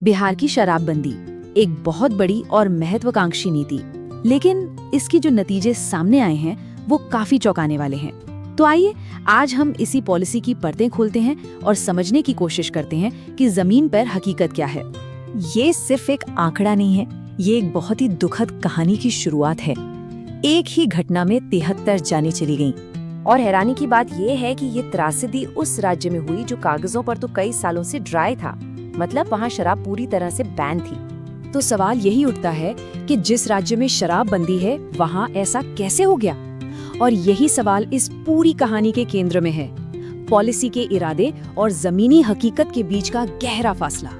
बिहार की शराबबंदी एक बहुत बड़ी और महत्वाकांक्षी नीति, लेकिन इसकी जो नतीजे सामने आए हैं वो काफी चौंकाने वाले हैं। तो आइए आज हम इसी पॉलिसी की परतें खोलते हैं और समझने की कोशिश करते हैं कि जमीन पर हकीकत क्या है। ये सिर्फ एक आंकड़ा नहीं है, ये एक बहुत ही दुखद कहानी की शुरुआत है। एक ही घटना में 73 जानें चली गईं। और हैरानी की बात यह है कि ये त्रासदी उस राज्य में हुई जो कागजों पर तो कई सालों से ड्राई था, मतलब वहाँ शराब पूरी तरह से बैन थी। तो सवाल यही उठता है कि जिस राज्य में शराबबंदी है वहाँ ऐसा कैसे हो गया? और यही सवाल इस पूरी कहानी के केंद्र में है, पॉलिसी के इरादे और जमीनी हकीकत के बीच का गहरा फासला।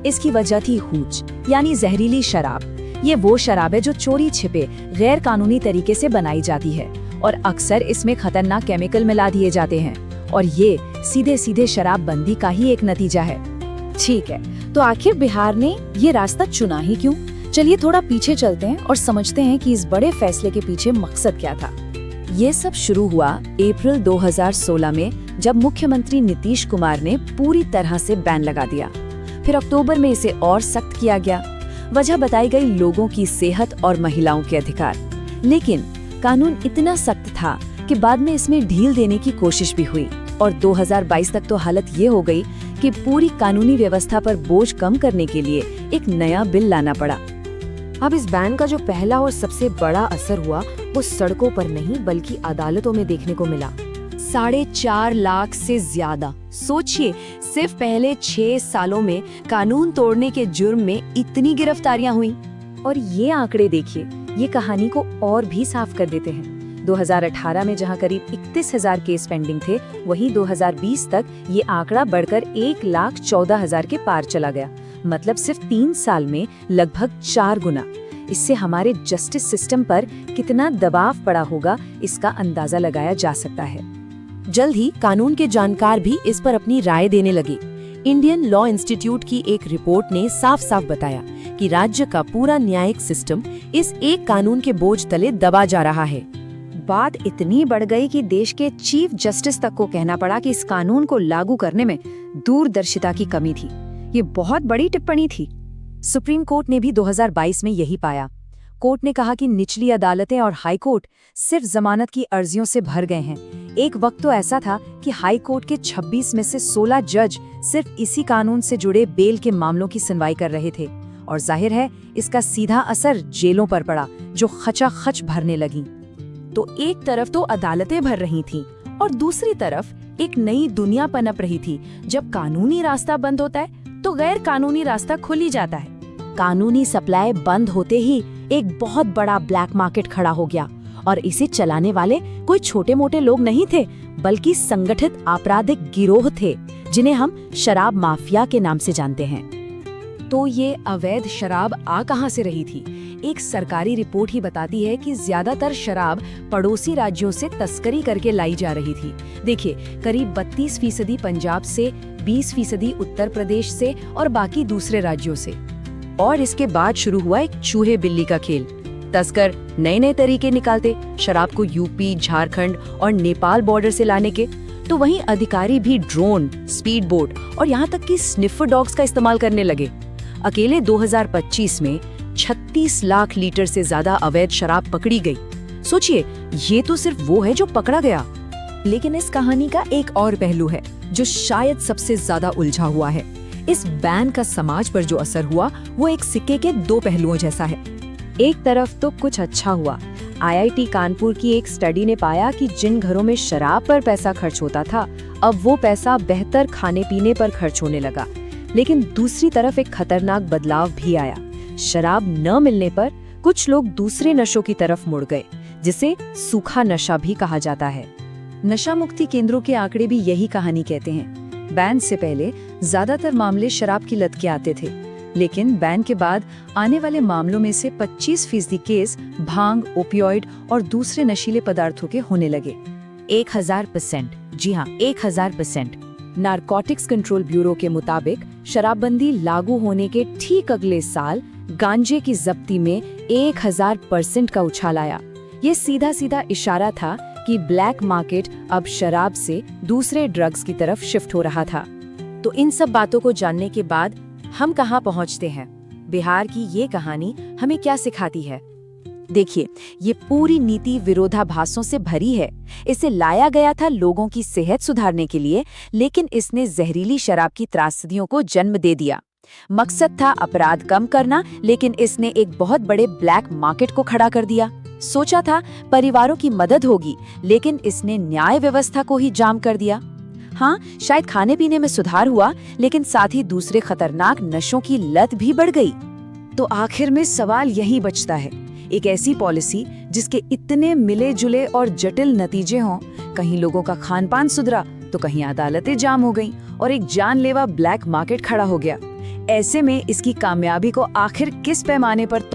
इसकी वजह थी हूच, यानी जहरीली शराब। ये वो शराब है जो चोरी छिपे गैर कानूनी तरीके से बनाई जाती है और अक्सर इसमें खतरनाक केमिकल मिला दिए जाते हैं, और ये सीधे सीधे शराबबंदी का ही एक नतीजा है। ठीक है, तो आखिर बिहार ने ये रास्ता चुना ही क्यों? चलिए थोड़ा पीछे चलते हैं और समझते हैं कि इस बड़े फैसले के पीछे मकसद क्या था। ये सब शुरू हुआ अप्रैल 2016 में, जब मुख्यमंत्री नीतीश कुमार ने पूरी तरह से बैन लगा दिया। फिर अक्टूबर में इसे और सख्त किया गया। वजह बताई गई लोगों की सेहत और महिलाओं के अधिकार। लेकिन कानून इतना सख्त था कि बाद में इसमें ढील देने की कोशिश भी हुई, और 2022 तक तो हालत ये हो गई कि पूरी कानूनी व्यवस्था पर बोझ कम करने के लिए एक नया बिल लाना पड़ा। अब इस बैन का जो पहला और सबसे बड़ा असर हुआ वो सड़कों पर नहीं बल्कि अदालतों में देखने को मिला। 4.5 लाख से ज्यादा। सोचिए, सिर्फ पहले 6 सालों में कानून तोड़ने के जुर्म में इतनी गिरफ्तारियां हुई। और ये आंकड़े देखिए, ये कहानी को और भी साफ कर देते हैं। 2018 में जहां करीब 31,000 केस पेंडिंग थे, वहीं 2020 तक ये आंकड़ा बढ़कर 1,14,000 के पार चला गया। मतलब सिर्फ 3 साल में लगभग 4 गुना। इससे हमारे जस्टिस सिस्टम पर कितना दबाव पड़ा होगा, इसका अंदाजा लगाया जा सकता है। जल्द ही कानून के जानकार भी इस पर अपनी राय देने लगे। इंडियन लॉ इंस्टीट्यूट की एक रिपोर्ट ने साफ साफ बताया कि राज्य का पूरा न्यायिक सिस्टम इस एक कानून के बोझ तले दबा जा रहा है। बात इतनी बढ़ गई कि देश के चीफ जस्टिस तक को कहना पड़ा कि इस कानून को लागू करने में दूरदर्शिता की कमी थी। ये बहुत बड़ी टिप्पणी थी। सुप्रीम कोर्ट ने भी 2022 में यही पाया। कोर्ट ने कहा कि निचली अदालतें और हाई कोर्ट सिर्फ जमानत की अर्जियों से भर गए हैं। एक वक्त तो ऐसा था कि हाई कोर्ट के 26 में से 16 जज सिर्फ इसी कानून से जुड़े बेल के मामलों की सुनवाई कर रहे थे, और जाहिर है इसका सीधा असर जेलों पर पड़ा, जो खचाखच भरने लगी। तो एक तरफ तो अदालतें भर रही थीं और दूसरी तरफ एक नई दुनिया पनप रही थी। जब कानूनी रास्ता बंद होता है तो गैर कानूनी रास्ता खुल ही जाता है। कानूनी सप्लाई बंद होते ही एक बहुत बड़ा ब्लैक मार्केट खड़ा हो गया, और इसे चलाने वाले कोई छोटे मोटे लोग नहीं थे, बल्कि संगठित आपराधिक गिरोह थे, जिन्हें हम शराब माफिया के नाम से जानते हैं। तो ये अवैध शराब आ कहां से रही थी? एक सरकारी रिपोर्ट ही बताती है कि ज्यादातर शराब पड़ोसी राज्यों से तस्करी करके लाई जा रही थी। देखिए, करीब 32% पंजाब से, 20% उत्तर प्रदेश से और बाकी दूसरे राज्यों से। और इसके बाद शुरू हुआ एक चूहे बिल्ली का खेल। तस्कर नए नए तरीके निकालते शराब को यूपी, झारखंड और नेपाल बॉर्डर से लाने के, तो वहीं अधिकारी भी ड्रोन, स्पीड बोट और यहाँ तक कि स्निफर डॉग्स का इस्तेमाल करने लगे। अकेले 2025 में 36 लाख लीटर से ज्यादा अवैध शराब पकड़ी गई। सोचिए, ये तो सिर्फ वो है जो पकड़ा गया। लेकिन इस कहानी का एक और पहलू है जो शायद सबसे ज्यादा उलझा हुआ है। इस बैन का समाज पर जो असर हुआ वो एक सिक्के के 2 पहलुओं जैसा है। एक तरफ तो कुछ अच्छा हुआ। IIT कानपुर की एक स्टडी ने पाया कि जिन घरों में शराब पर पैसा खर्च होता था, अब वो पैसा बेहतर खाने पीने पर खर्च होने लगा। लेकिन दूसरी तरफ एक खतरनाक बदलाव भी आया। शराब न मिलने पर कुछ लोग दूसरे नशों की तरफ मुड़ गए, जिसे सूखा नशा भी कहा जाता है। नशा मुक्ति केंद्रों के आंकड़े भी यही कहानी कहते हैं। बैन से पहले ज्यादातर मामले शराब की लत के आते थे, लेकिन बैन के बाद आने वाले मामलों में से 25% केस भांग, ओपियोइड और दूसरे नशीले पदार्थों के होने लगे। 1000%। जी हाँ, 1000%। नारकोटिक्स कंट्रोल ब्यूरो के मुताबिक शराबबंदी लागू होने के ठीक अगले साल गांजे की जब्ती में 1000% का उछाल आया। ये सीधा सीधा इशारा था कि ब्लैक मार्केट अब शराब से दूसरे ड्रग्स की तरफ शिफ्ट हो रहा था। तो इन सब बातों को जानने के बाद हम कहाँ पहुँचते हैं? बिहार की ये कहानी हमें क्या सिखाती है? देखिए, ये पूरी नीति विरोधाभासों से भरी है। इसे लाया गया था लोगों की सेहत सुधारने के लिए, लेकिन इसने जहरीली शराब की त्रासदियों को जन्म दे दिया। मकसद था अपराध कम करना, लेकिन इसने एक बहुत बड़े ब्लैक मार्केट को खड़ा कर दिया। सोचा था परिवारों की मदद होगी, लेकिन इसने न्याय व्यवस्था को ही जाम कर दिया। हाँ, शायद खाने पीने में सुधार हुआ, लेकिन साथ ही दूसरे खतरनाक नशों की लत भी बढ़ गई। तो आखिर में सवाल यही बचता है, एक ऐसी पॉलिसी जिसके इतने मिले जुले और जटिल नतीजे हों, कहीं लोगों का खान पान सुधरा तो कहीं अदालतें जाम हो गईं और एक जानलेवा ब्लैक मार्केट खड़ा हो गया। ऐसे में इसकी कामयाबी को आखिर किस पैमाने पर